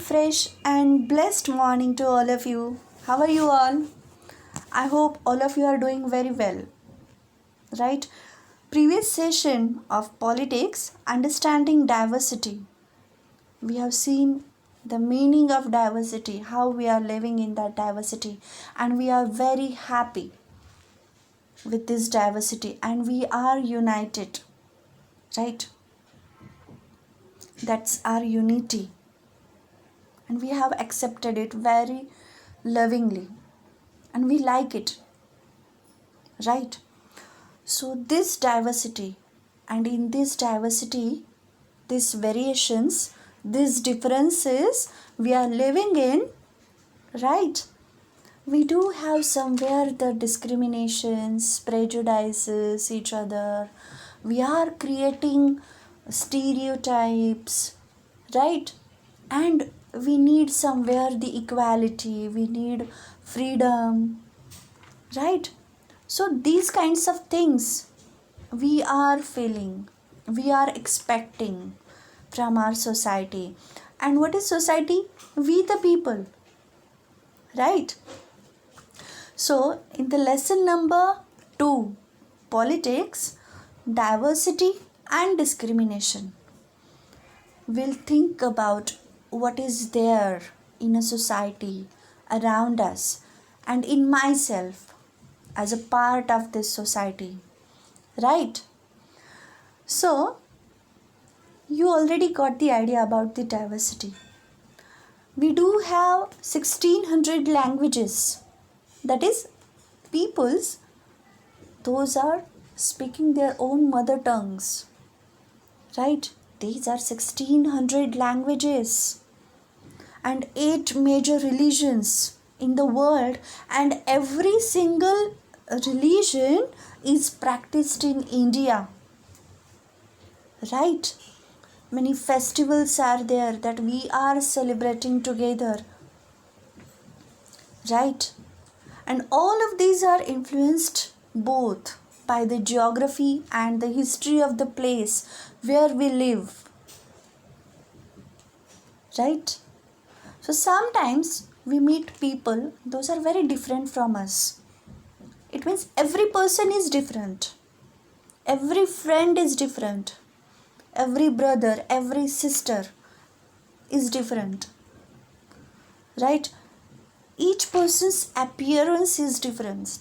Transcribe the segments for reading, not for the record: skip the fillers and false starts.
fresh and blessed morning to all of you. How are you all? I hope all of you are doing very well. Right? Previous session of politics, understanding diversity. We have seen the meaning of diversity, how we are living in that diversity, and we are very happy with this diversity and we are united. Right? That's our unity. And we have accepted it very lovingly and we like it, right? So this diversity, and in this diversity, these variations, these differences we are living in, right? We do have somewhere the discriminations, prejudices each other. We are creating stereotypes, right? And we need somewhere the equality, we need freedom, right? So these kinds of things we are feeling, we are expecting from our society. And what is society? We the people, right? So in the lesson number 2, politics, diversity and discrimination, we'll think about what is there in a society around us and in myself as a part of this society, right? So you already got the idea about the diversity. We do have 1600 languages, that is peoples, those are speaking their own mother tongues, right? These are 1600 languages and 8 major religions in the world, and every single religion is practiced in India, right? Many festivals are there that we are celebrating together, right? And all of these are influenced both by the geography and the history of the place where we live, right? So sometimes we meet people, those are very different from us. It means every person is different, every friend is different, every brother, every sister is different, right? Each person's appearance is different,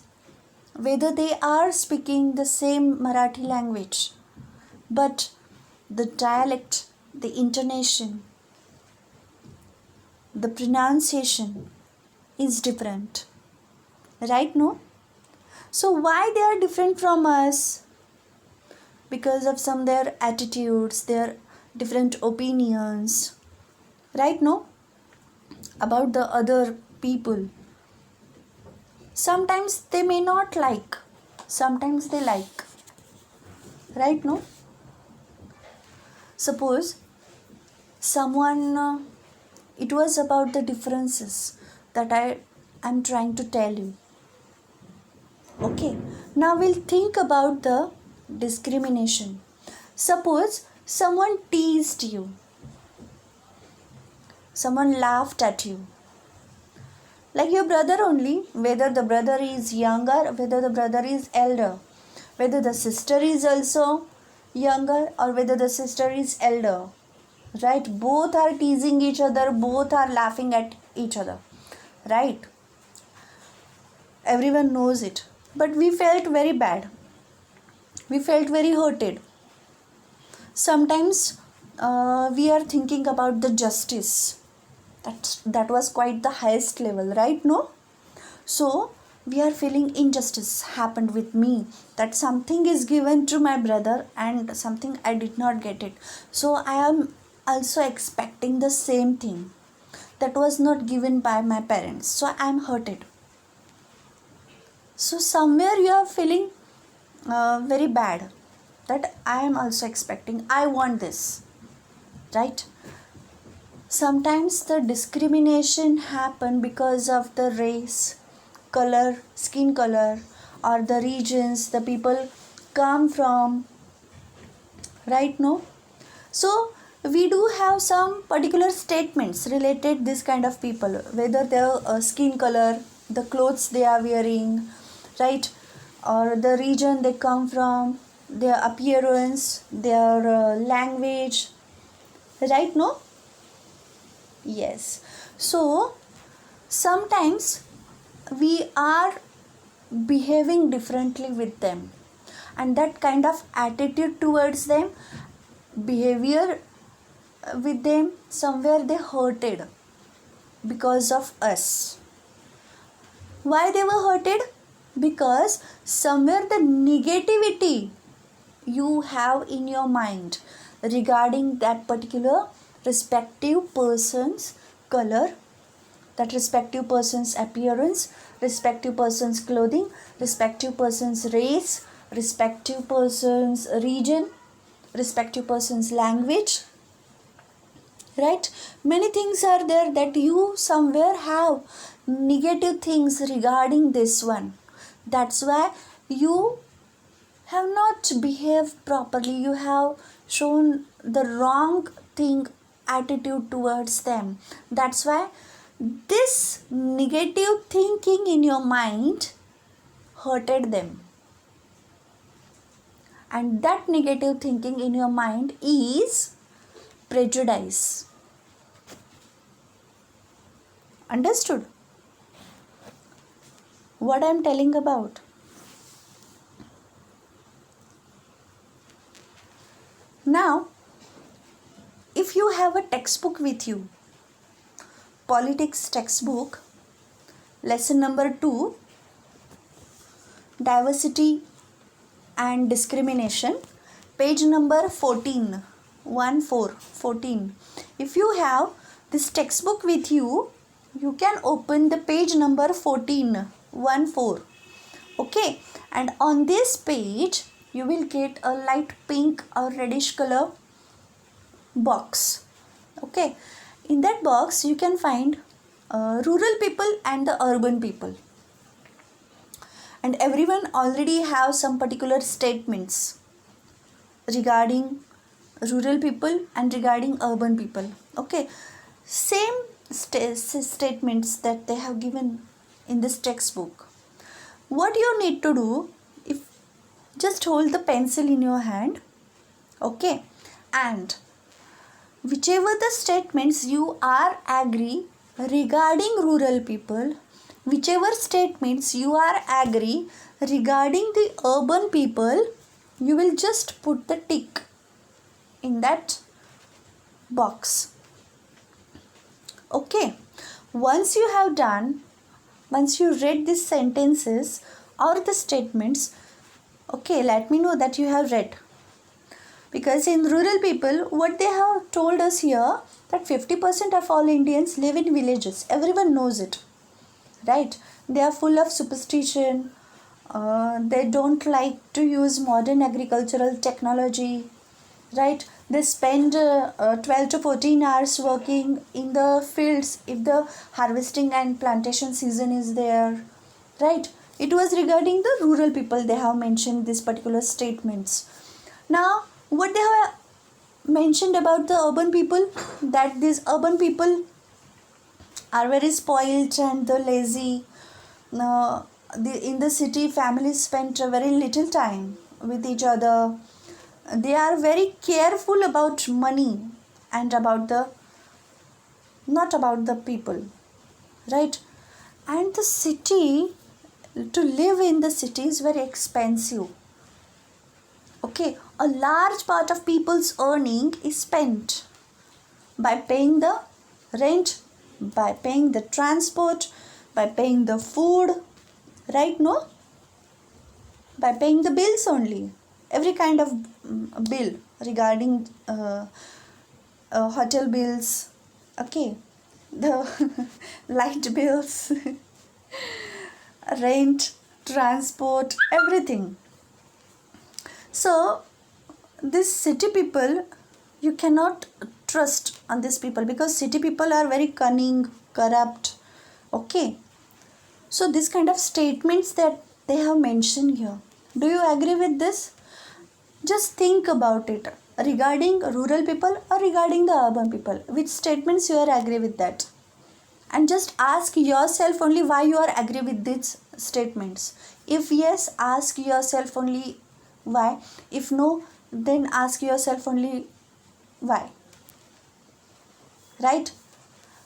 whether they are speaking the same Marathi language, but the dialect, the intonation, the pronunciation is different, right? No? So why they are different from us? Because of some their attitudes, their different opinions, right? No? About the other people. Sometimes they may not like, sometimes they like, right? No? Suppose someone, it was about the differences that I am trying to tell you. Okay, now we'll think about the discrimination. Suppose someone teased you, someone laughed at you, like your brother only, whether the brother is younger, whether the brother is elder, whether the sister is also younger or whether the sister is elder, right? Both are teasing each other, both are laughing at each other, right? Everyone knows it, but we felt very bad, we felt very hurted. Sometimes we are thinking about the justice, that was quite the highest level, right? No? So we are feeling injustice happened with me, that something is given to my brother and something I did not get it, so I am also expecting the same thing that was not given by my parents, so I am hurted. So somewhere you are feeling very bad, that I am also expecting, I want this, right? Sometimes the discrimination happen because of the race, color, skin color, or the regions the people come from, right? No? So we do have some particular statements related this kind of people, whether their skin color, the clothes they are wearing, right, or the region they come from, their appearance, their language, right? No? Yes. So sometimes we are behaving differently with them, and that kind of attitude towards them, behavior with them, somewhere they hurted because of us. Why they were hurted? Because somewhere the negativity you have in your mind regarding that particular respective person's color, that respective person's appearance, respective person's clothing, respective person's race, respective person's region, respective person's language, right? Many things are there that you somewhere have negative things regarding this one. That's why you have not behaved properly, you have shown the wrong thing, attitude towards them. That's why this negative thinking in your mind hurted them, and that negative thinking in your mind is prejudice. Understood what I am telling about? Now, if you have a textbook with you, politics textbook, lesson number 2, diversity and discrimination, page number 14, 14. If you have this textbook with you, you can open the page number 14, 14. Okay, and on this page you will get a light pink or reddish color box. Okay, in that box you can find rural people and the urban people, and everyone already have some particular statements regarding rural people and regarding urban people. Okay, same statements that they have given in this textbook. What you need to do, if just hold the pencil in your hand, okay, and whichever the statements you are agree regarding rural people, whichever statements you are agree regarding the urban people, you will just put the tick in that box. Okay, once you have done, once you read these sentences or the statements, okay, let me know that you have read. Because in rural people, what they have told us here, that 50% of all Indians live in villages. Everyone knows it, right? They are full of superstition. They don't like to use modern agricultural technology, right? They spend 12 to 14 hours working in the fields if the harvesting and plantation season is there, right? It was regarding the rural people they have mentioned these particular statements. Now, what they have mentioned about the urban people, that these urban people are very spoiled and the lazy. In the city, families spend very little time with each other. They are very careful about money and about the, not about the people, right? And the city, to live in the city is very expensive. Okay, a large part of people's earning is spent by paying the rent, by paying the transport, by paying the food, right? No, by paying the bills only, every kind of bill regarding hotel bills, okay, the light bills, rent, transport, everything. So this city people, you cannot trust on these people, because city people are very cunning, corrupt. Okay, so this kind of statements that they have mentioned here, do you agree with this? Just think about it. regarding rural people or regarding the urban people? Which statements you are agree with that? And just ask yourself only why you are agree with these statements. If yes, ask yourself only why. If no, then ask yourself only why. Right?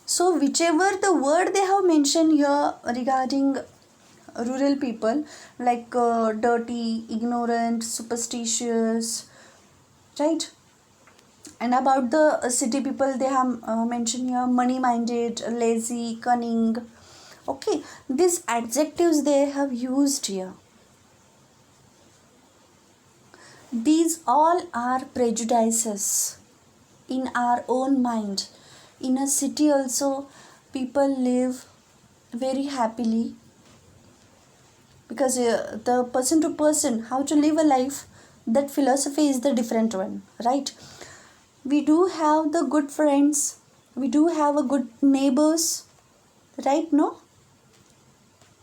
So whichever the word they have mentioned here regarding rural people, like dirty, ignorant, superstitious, right? And about the city people, they have mentioned here money minded, lazy, cunning. Okay, these adjectives they have used here, these all are prejudices in our own mind. In a city also, people live very happily because the person to person how to live a life, that philosophy is the different one, right? We do have the good friends, we do have a good neighbors, right? No,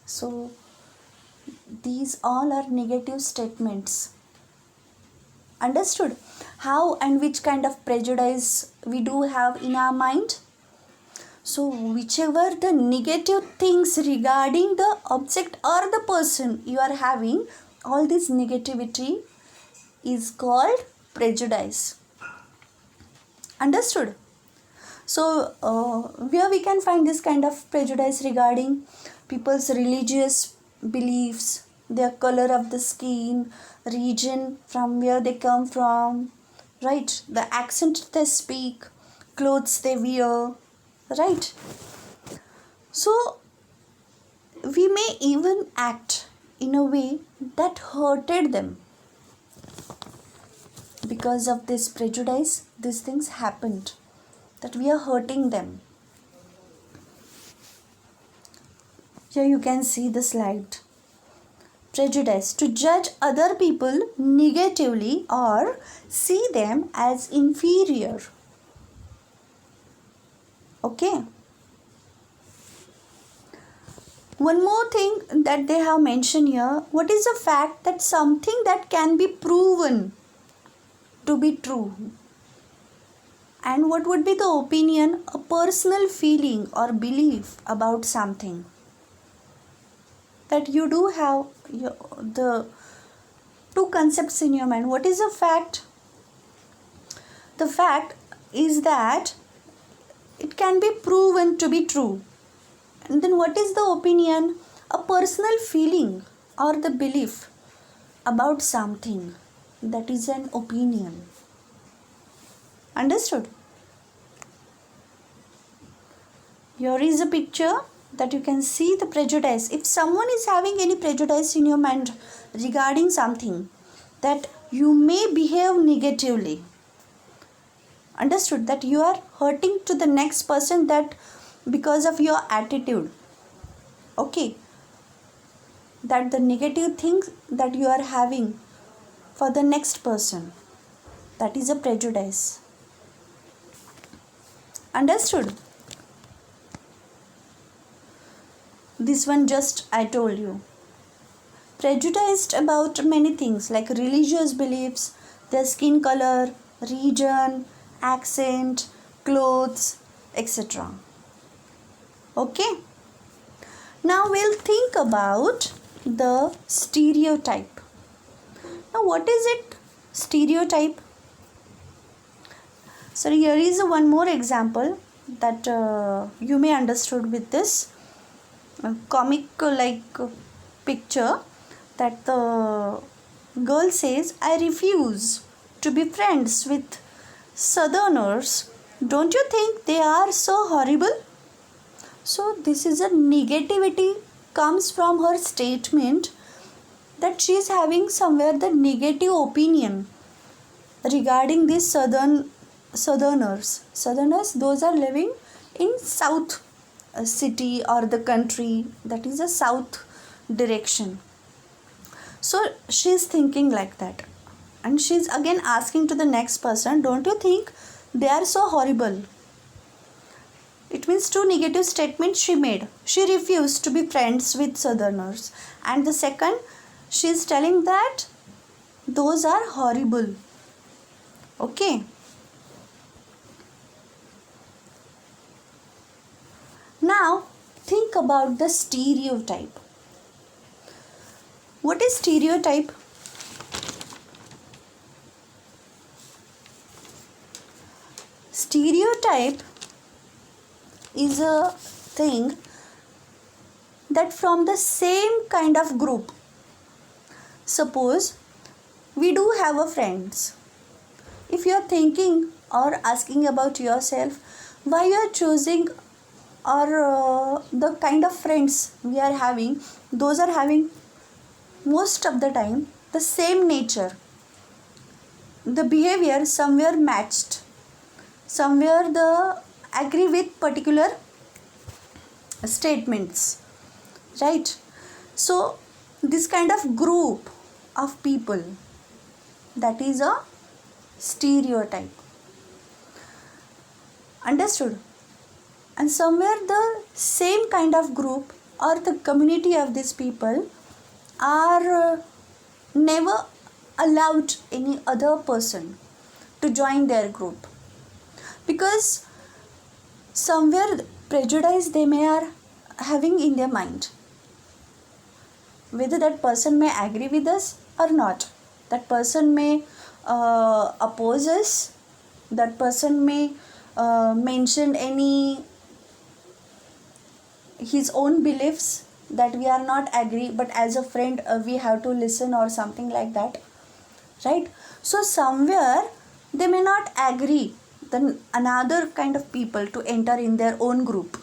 so these all are negative statements. Understood how and which kind of prejudice we do have in our mind? So whichever the negative things regarding the object or the person you are having, all this negativity is called prejudice. Understood? So where we can find this kind of prejudice regarding people's religious beliefs, their color of the skin, region from where they come from, right? The accent they speak, clothes they wear, right? So we may even act in a way that hurted them. Because of this prejudice, these things happened, that we are hurting them. Here you can see the slide. Prejudice, to judge other people negatively or see them as inferior. Okay. One more thing that they have mentioned here, what is the fact that something that can be proven to be true? And what would be the opinion, a personal feeling or belief about something? That you do have the two concepts in your mind. What is a fact? The fact is that it can be proven to be true. And then what is the opinion? A personal feeling or the belief about something. That is an opinion. Understood? Here is a picture that you can see the prejudice. If someone is having any prejudice in your mind regarding something, that you may behave negatively. Understood? That you are hurting to the next person, that because of your attitude. Okay. That the negative things that you are having for the next person, that is a prejudice. Understood? This one just I told you. Prejudiced about many things like religious beliefs, their skin color, region, accent, clothes, etc. Okay. Now we'll think about the stereotype. Now what is it? Stereotype. So here is one more example that you may understood with this comic like picture, that the girl says, I refuse to be friends with southerners. Don't you think they are so horrible? So this is a negativity comes from her statement, that she is having somewhere the negative opinion regarding these southerners. Southerners, those are living in south city or the country, that is a south direction. So she is thinking like that, and she is again asking to the next person, don't you think they are so horrible? It means two negative statements she made. She refused to be friends with southerners, and the second, she is telling that those are horrible. Okay. Now think about the stereotype. What is stereotype? Stereotype is a thing that from the same kind of group. Suppose we do have a friends. If you are thinking or asking about yourself, why you are choosing or the kind of friends we are having, those are having most of the time the same nature. The behavior somewhere matched, somewhere the agree with particular statements, right? So this kind of group of people, that is a stereotype. Understood? And somewhere the same kind of group or the community of these people are never allowed any other person to join their group, because somewhere prejudice they may are having in their mind, whether that person may agree with us or not, that person may oppose us, that person may mention any his own beliefs that we are not agree, but as a friend we have to listen or something like that, right? So somewhere they may not agree then another kind of people to enter in their own group,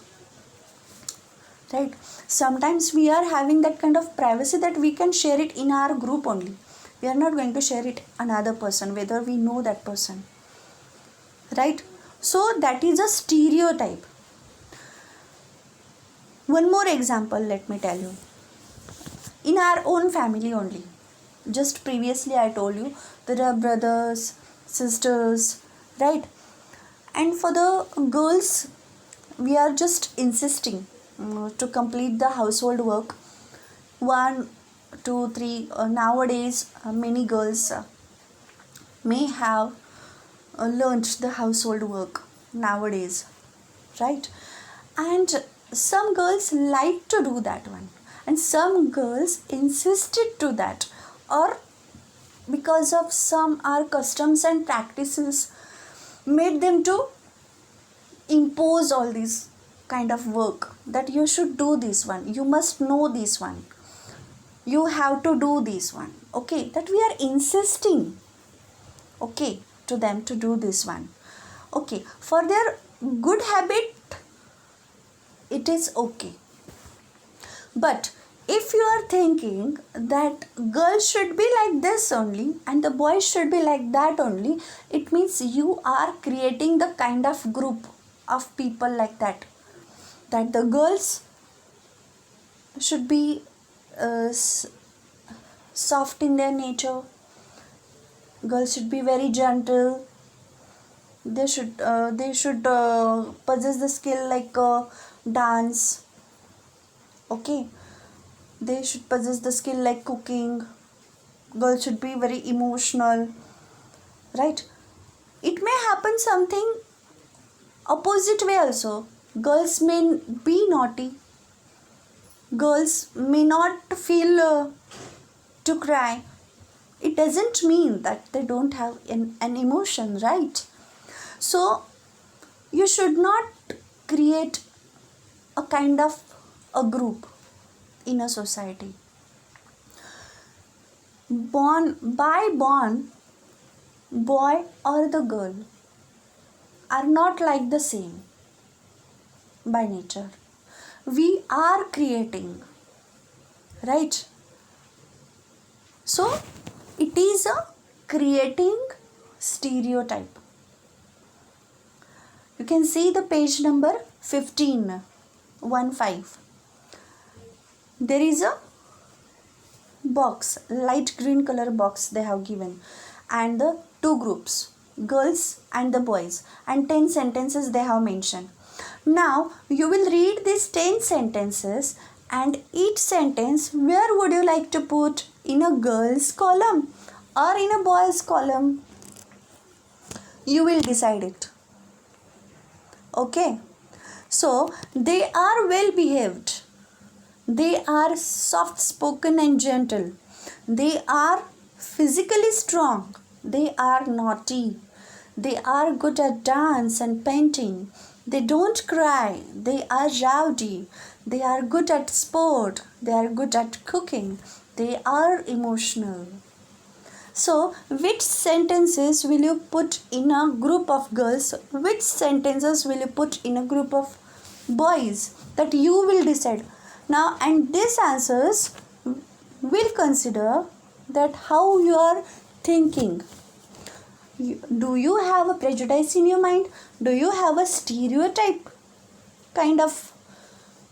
right? Sometimes we are having that kind of privacy that we can share it in our group only, we are not going to share it another person whether we know that person, right? So that is a stereotype. One more example, let me tell you. In our own family only, just previously I told you there are brothers, sisters, right? And for the girls, we are just insisting to complete the household work. 1, 2, 3. Nowadays, many girls may have learned the household work nowadays, right? And some girls like to do that one, and some girls insisted to that, or because of some our customs and practices made them to impose all these kind of work, that you should do this one, you must know this one, you have to do this one, okay, that we are insisting, okay, to them to do this one, okay, for their good habit it is okay. But if you are thinking that girls should be like this only and the boys should be like that only, it means you are creating the kind of group of people like that, that the girls should be soft in their nature, girls should be very gentle, they should possess the skill like dance, okay, they should possess the skill like cooking, girls should be very emotional, right? It may happen something opposite way also, girls may be naughty, girls may not feel to cry, it doesn't mean that they don't have an emotion, right? So you should not create a kind of a group in a society. Born, boy or the girl are not like the same by nature. We are creating, right? So it is a creating stereotype. You can see the page number 15, 15. There is a box, light green color box they have given, and the two groups, girls and the boys, and 10 sentences they have mentioned. Now you will read these 10 sentences, and each sentence where would you like to put, in a girl's column or in a boy's column? You will decide it. Okay? So, they are well behaved. They are soft spoken and gentle. They are physically strong. They are naughty. They are good at dance and painting. They don't cry. They are rowdy. They are good at sport. They are good at cooking. They are emotional. So, which sentences will you put in a group of girls? Which sentences will you put in a group of boys? That you will decide. Now, and these answers will consider that how you are thinking. Do you have a prejudice in your mind? Do you have a stereotype kind of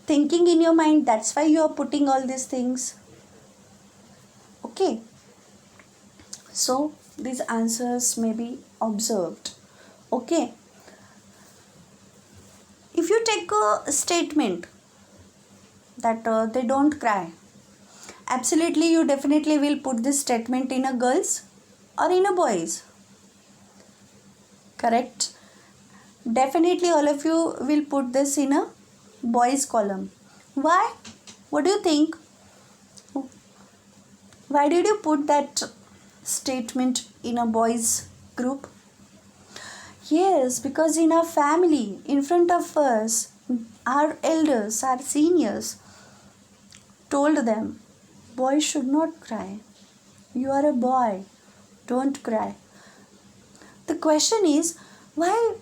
thinking in your mind? That's why you are putting all these things. Okay. So these answers may be observed. Okay. If you take a statement that they don't cry, absolutely you definitely will put this statement in a girls or in a boys. Correct? Definitely all of you will put this in a boys column. Why? What do you think? Why did you put that statement in a boys group? Yes, because in our family, in front of us, our elders, our seniors told them, boys should not cry. You are a boy, don't cry. The question is, why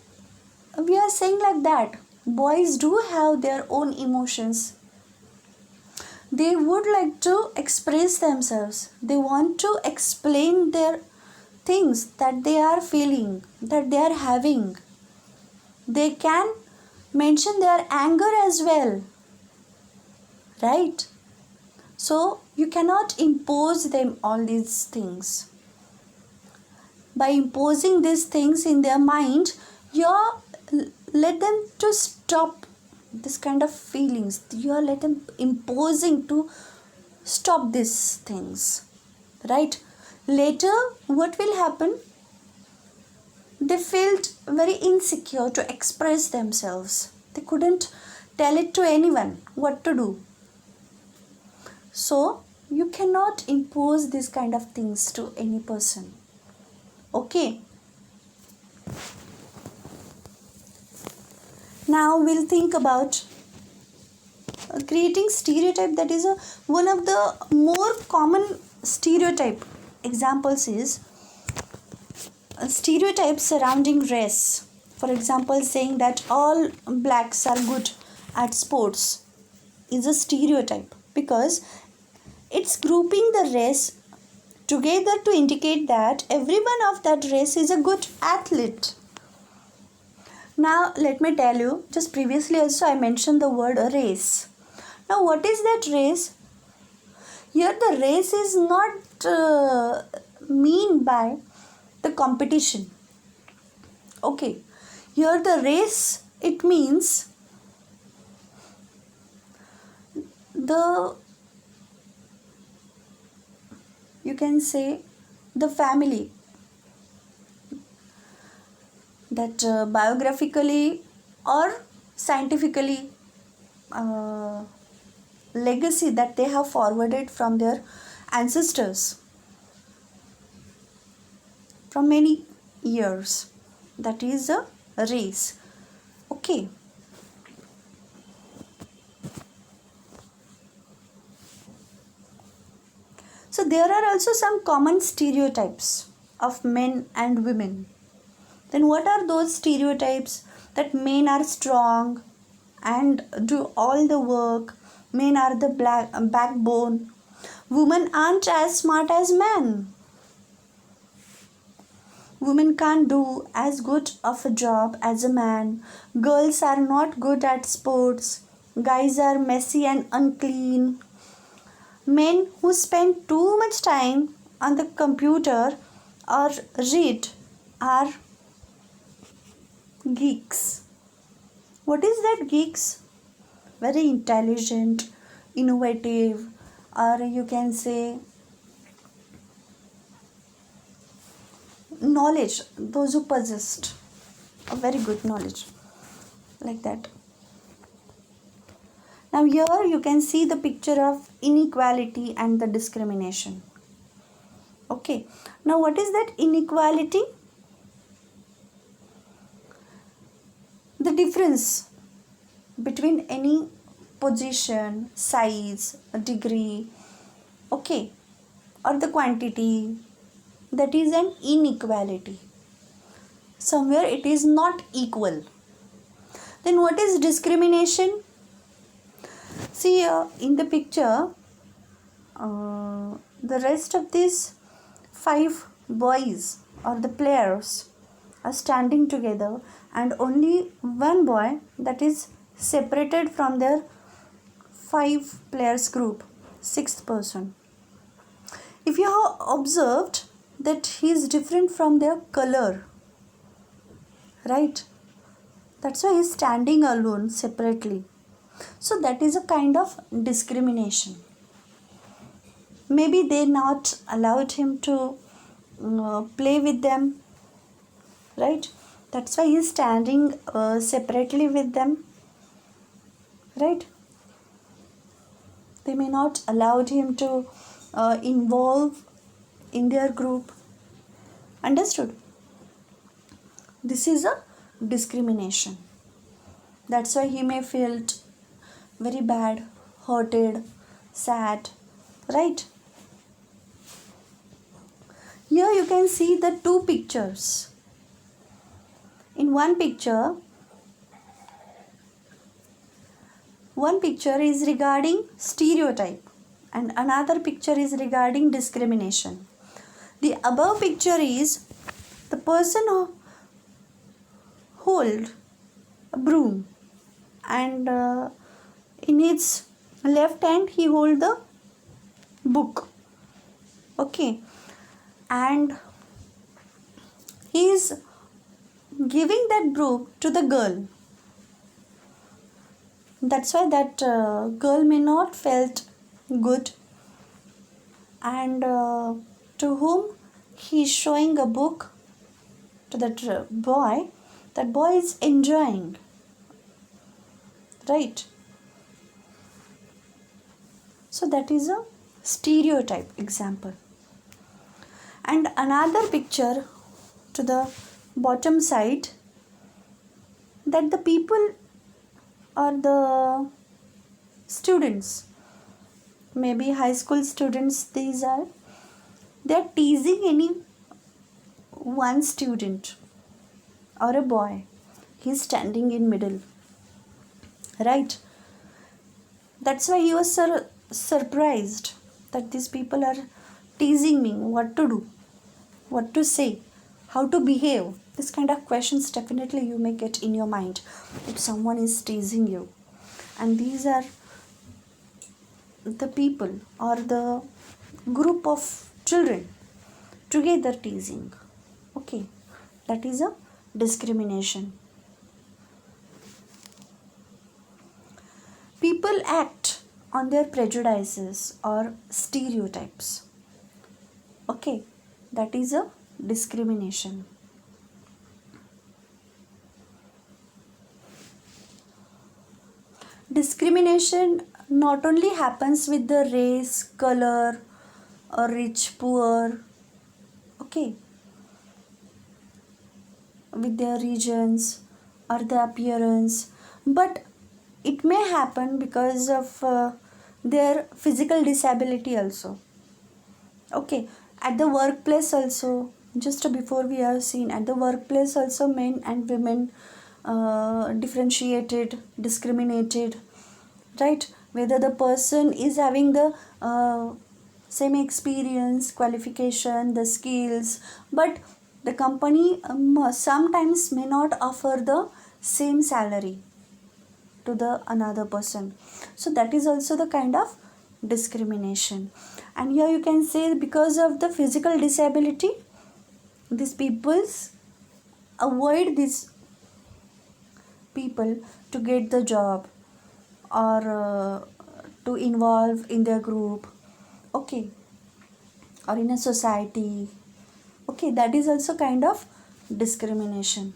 we are saying like that? Boys do have their own emotions. They would like to express themselves. They want to explain their things that they are feeling, that they are having. They can mention their anger as well, right? So you cannot impose them all these things. By imposing these things in their mind, you're let them to stop this kind of feelings. You're let them imposing to stop these things, right? Later, what will happen? They felt very insecure to express themselves. They couldn't tell it to anyone what to do. So, you cannot impose this kind of things to any person. Okay. Now we'll think about creating stereotype. That is one of the more common stereotype examples is stereotypes surrounding race. For example, saying that all blacks are good at sports is a stereotype because it's grouping the race together to indicate that everyone of that race is a good athlete. Now, let me tell you, just previously also I mentioned the word race. Now, what is that race? Here, the race is not mean by the competition. Okay, here the race, it means the, you can say, the family that biographically or scientifically legacy that they have forwarded from their ancestors from many years. That is a race. Okay. So there are also some common stereotypes of men and women. Then what are those stereotypes? That men are strong and do all the work. Men are the backbone. Women aren't as smart as men. Women can't do as good of a job as a man. Girls are not good at sports. Guys are messy and unclean. Men who spend too much time on the computer or read are geeks. What is that geeks? Very intelligent, innovative, or you can say knowledge, those who possessed a very good knowledge, like that. Now here you can see the picture of inequality and the discrimination. Okay, now what is that inequality? The difference between any position, size, degree, okay, or the quantity, that is an inequality. Somewhere it is not equal. Then what is discrimination? See in the picture, the rest of these 5 boys or the players are standing together, and only one boy that is separated from their 5 players group, 6th person. If you have observed that he is different from their color, right? That's why he is standing alone separately. So that is a kind of discrimination. Maybe they not allowed him to play with them, right? That's why he is standing separately with them, right? They may not allowed him to involve in their group. Understood? This is a discrimination. That's why he may feel very bad, hurted, sad, right? Here you can see the 2 pictures. In one picture is regarding stereotype and another picture is regarding discrimination. The above picture is the person who hold a broom, and in its left hand he hold the book, okay, and he is giving that broom to the girl. That's why that girl may not felt good, and to whom he is showing a book, to that boy is enjoying, right? So that is a stereotype example. And another picture to the bottom side, that the people or the students, maybe high school students, they are teasing any one student or a boy. He's standing in middle, right? That's why he was surprised that these people are teasing me, what to do, what to say, how to behave. This kind of questions definitely you may get in your mind if someone is teasing you. And these are the people or the group of children together teasing. Okay, that is a discrimination. People act on their prejudices or stereotypes. Okay, that is a discrimination. Discrimination not only happens with the race, color, or rich, poor, okay, with their regions or the appearance, but it may happen because of their physical disability also. Okay, at the workplace also, just before we have seen, at the workplace also men and women differentiated, discriminated, right? Whether the person is having the same experience, qualification, the skills, but the company sometimes may not offer the same salary to the another person. So that is also the kind of discrimination. And here you can say because of the physical disability, these peoples avoid these people to get the job or to involve in their group, okay, or in a society, Okay, that is also kind of discrimination.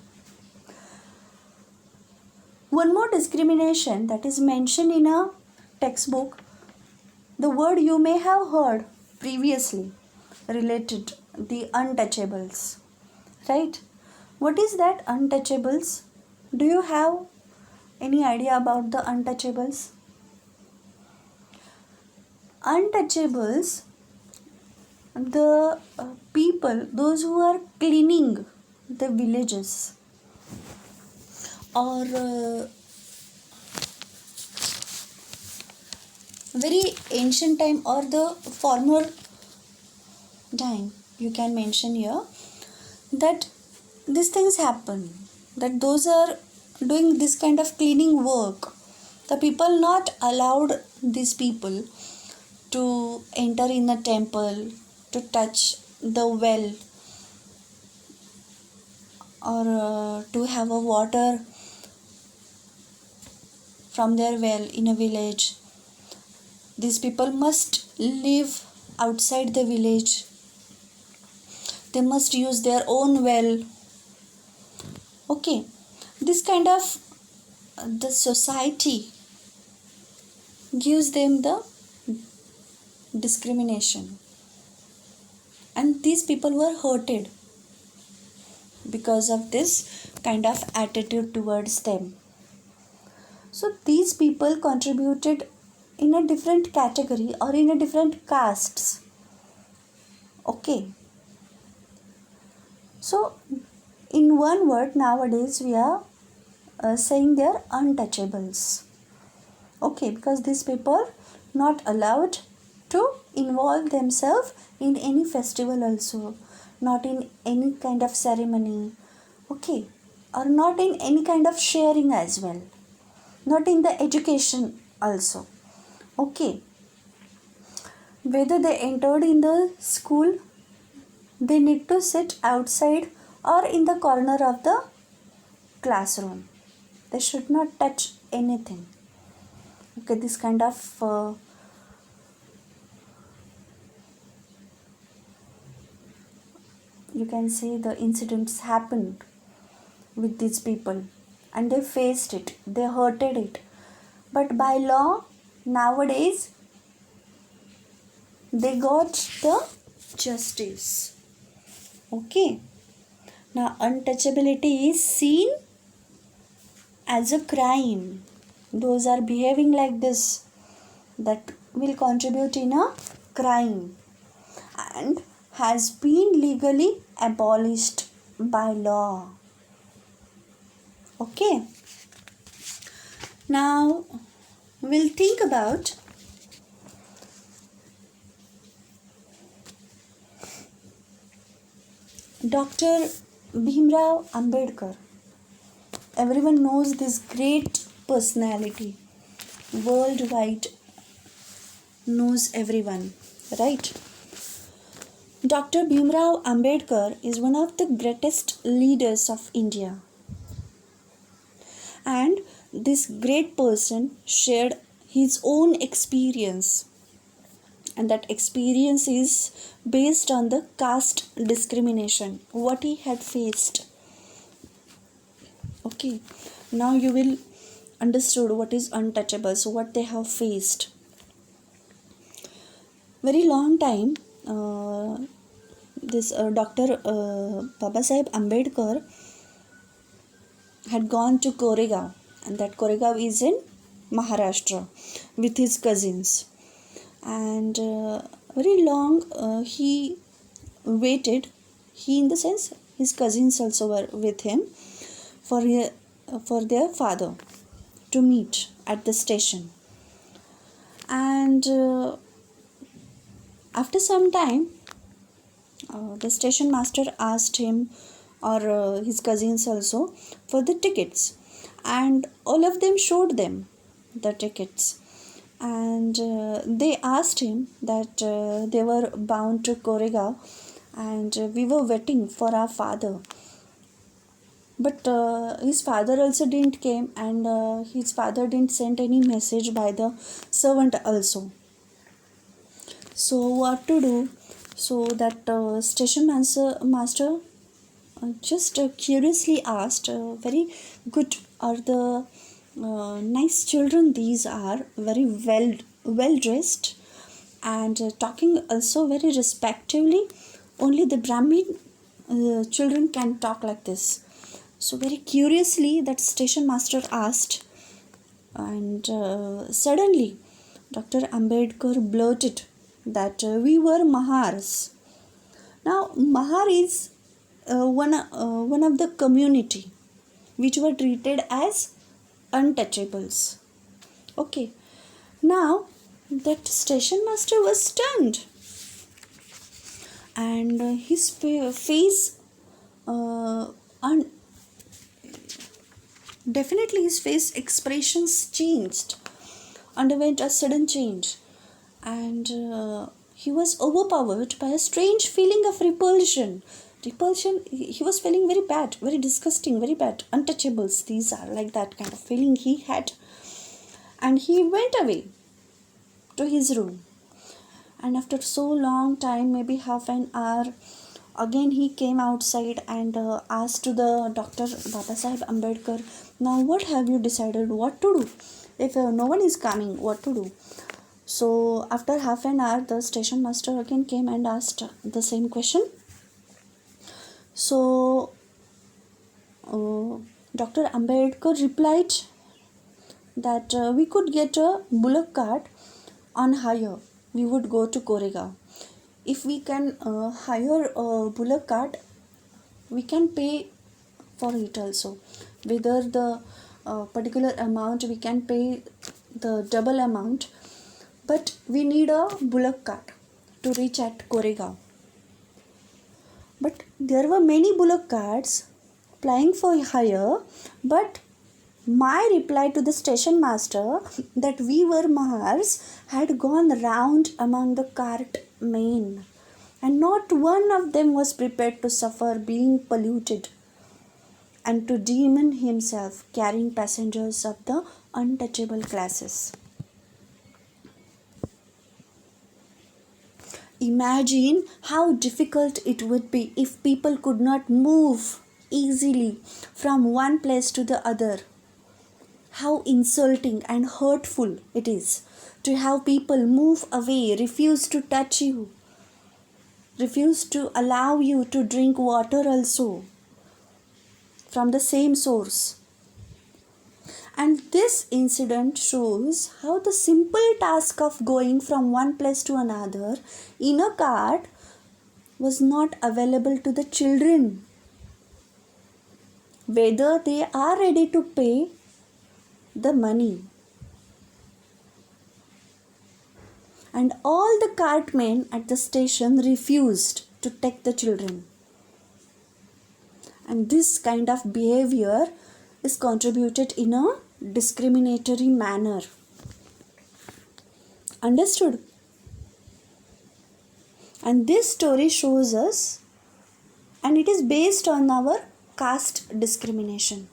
One more discrimination that is mentioned in a textbook, the word you may have heard previously related, the untouchables. Right? What is that untouchables? Do you have any idea about the untouchables? Untouchables, the people, those who are cleaning the villages, or very ancient time or the former time, you can mention here that these things happen, that those are doing this kind of cleaning work, the people not allowed these people to enter in the temple, to touch the well, or to have a water from their well in a village. These people must live outside the village, they must use their own well. Okay, this kind of the society gives them the discrimination, and these people were hurted because of this kind of attitude towards them. So these people contributed in a different category or in a different castes. Okay, so in one word nowadays we are saying they are untouchables. Okay, because these people not allowed to involve themselves in any festival also, not in any kind of ceremony. Okay, or not in any kind of sharing as well, not in the education also. Okay, whether they entered in the school, they need to sit outside or in the corner of the classroom, they should not touch anything. Okay, this kind of you can say the incidents happened with these people, and they faced it, they hurted it, but by law nowadays they got the justice. Okay, now untouchability is seen as a crime. Those are behaving like this, that will contribute in a crime, and has been legally abolished by law. Okay, now we'll think about Dr. Bhimrao Ambedkar. Everyone knows this great personality, worldwide knows everyone, right? Dr. Bhimrao Ambedkar is one of the greatest leaders of India, and this great person shared his own experience, and that experience is based on the caste discrimination what he had faced. Okay, now you will understood what is untouchables, what they have faced. Very long time, this Dr. Baba Sahib Ambedkar had gone to Koregaon, and that Koregaon is in Maharashtra, with his cousins, and very long he waited. He, in the sense, his cousins also were with him for their father to meet at the station, and after some time the station master asked him, or his cousins also, for the tickets, and all of them showed them the tickets, and they asked him that they were bound to Koregaon, and we were waiting for our father, but his father also didn't came, and his father didn't send any message by the servant also. So what to do? So that master just curiously asked, very good are the nice children, these are very well dressed and talking also very respectively. Only the Brahmin children can talk like this. So very curiously that station master asked, and suddenly Dr. Ambedkar blurted that we were Mahars. Now Mahar is one of the community which were treated as untouchables. Okay, now that station master was stunned, and his face un- definitely his face expressions changed, underwent a sudden change, and he was overpowered by a strange feeling of repulsion. He was feeling very bad, very disgusting, very bad, untouchables, these are like that kind of feeling he had. And he went away to his room, and after so long time, maybe half an hour, again he came outside and asked to the Dr. Baba Sahib Ambedkar, now what have you decided, what to do if no one is coming, what to do? So after half an hour, the station master again came and asked the same question. So Dr. Ambedkar replied that we could get a bullock cart on hire. We would go to Koregaon. If we can hire a bullock cart, we can pay for it also. Whether the particular amount, we can pay the double amount, but we need a bullock cart to reach at Koregaon. But there were many bullock carts plying for hire, but my reply to the station master that we were Mahars had gone round among the cart men, and not one of them was prepared to suffer being polluted and to demon himself carrying passengers of the untouchable classes. Imagine how difficult it would be if people could not move easily from one place to the other. How insulting and hurtful it is to have people move away, refuse to touch you, refuse to allow you to drink water also from the same source. And this incident shows how the simple task of going from one place to another in a cart was not available to the children, whether they are ready to pay the money. And all the cartmen at the station refused to take the children. And this kind of behavior is contributed in a discriminatory manner. Understood? And this story shows us, and it is based on our caste discrimination.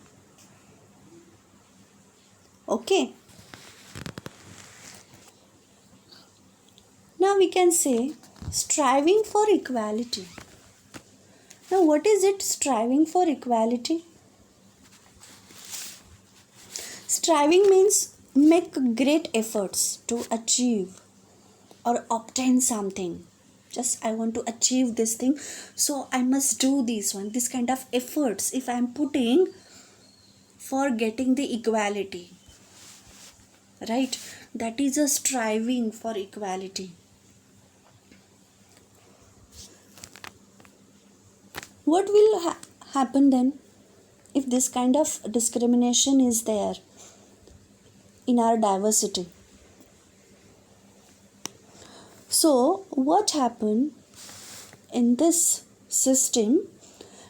Okay. Now we can say striving for equality. Now what is it, striving for equality? Striving means make great efforts to achieve or obtain something. Just I want to achieve this thing, so I must do this one. This kind of efforts if I am putting for getting the equality, right? That is a striving for equality. What will happen then if this kind of discrimination is there in our diversity? So what happened in this system?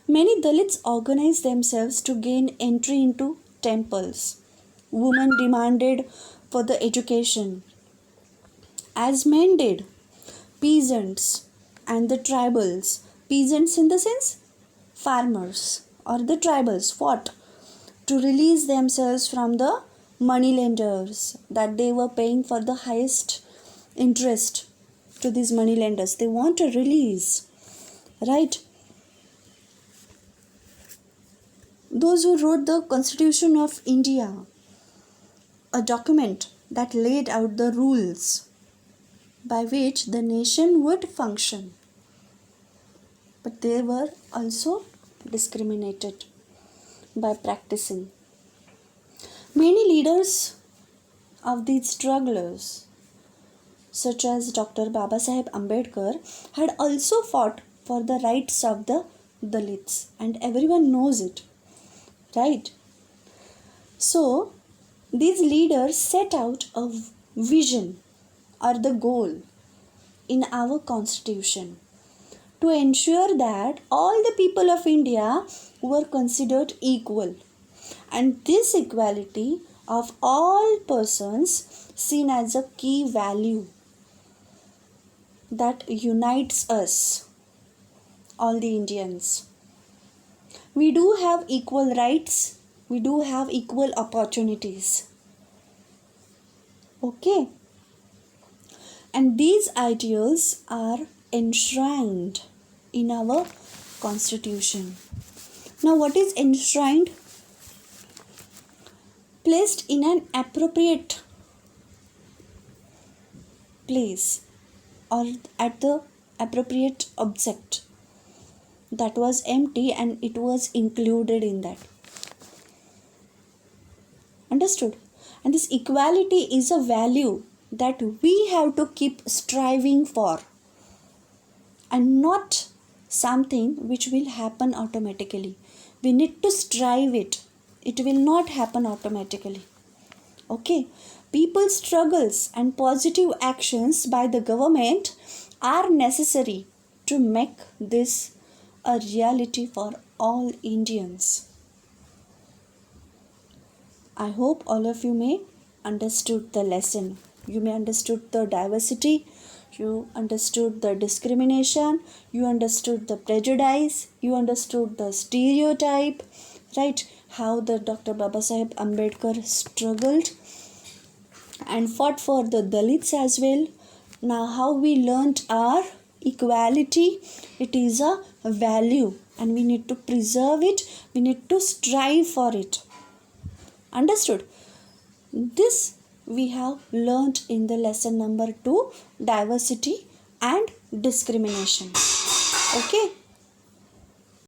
Many Dalits organized themselves to gain entry into temples. Women demanded for the education, as men did. Peasants and the tribals, peasants in the sense farmers or the tribals, fought to release themselves from the moneylenders that they were paying for the highest interest to these money lenders. They want a release, right? Those who wrote the Constitution of India, a document that laid out the rules by which the nation would function. But they were also discriminated by practicing. Many leaders of these strugglers, such as Dr. Babasaheb Ambedkar, had also fought for the rights of the Dalits, and everyone knows it, right? So, these leaders set out a vision or the goal in our constitution to ensure that all the people of India were considered equal, and this equality of all persons seen as a key value that unites us, all the Indians. We do have equal rights, we do have equal opportunities. Okay? And these ideals are enshrined in our constitution. Now, what is enshrined? Placed in an appropriate place or at the appropriate object that was empty, and it was included in that. Understood? And this equality is a value that we have to keep striving for, and not something which will happen automatically. We need to strive it. It will not happen automatically. Okay? People's struggles and positive actions by the government are necessary to make this a reality for all Indians. I hope all of you may understood the lesson. You may understood the diversity, you understood the discrimination, you understood the prejudice, you understood the stereotype, right? How the Dr. Babasaheb Ambedkar struggled and fought for the Dalits as well. Now how we learnt our equality. It is a value and we need to preserve it. We need to strive for it. Understood? This we have learnt in the lesson number 2, diversity and discrimination. Okay.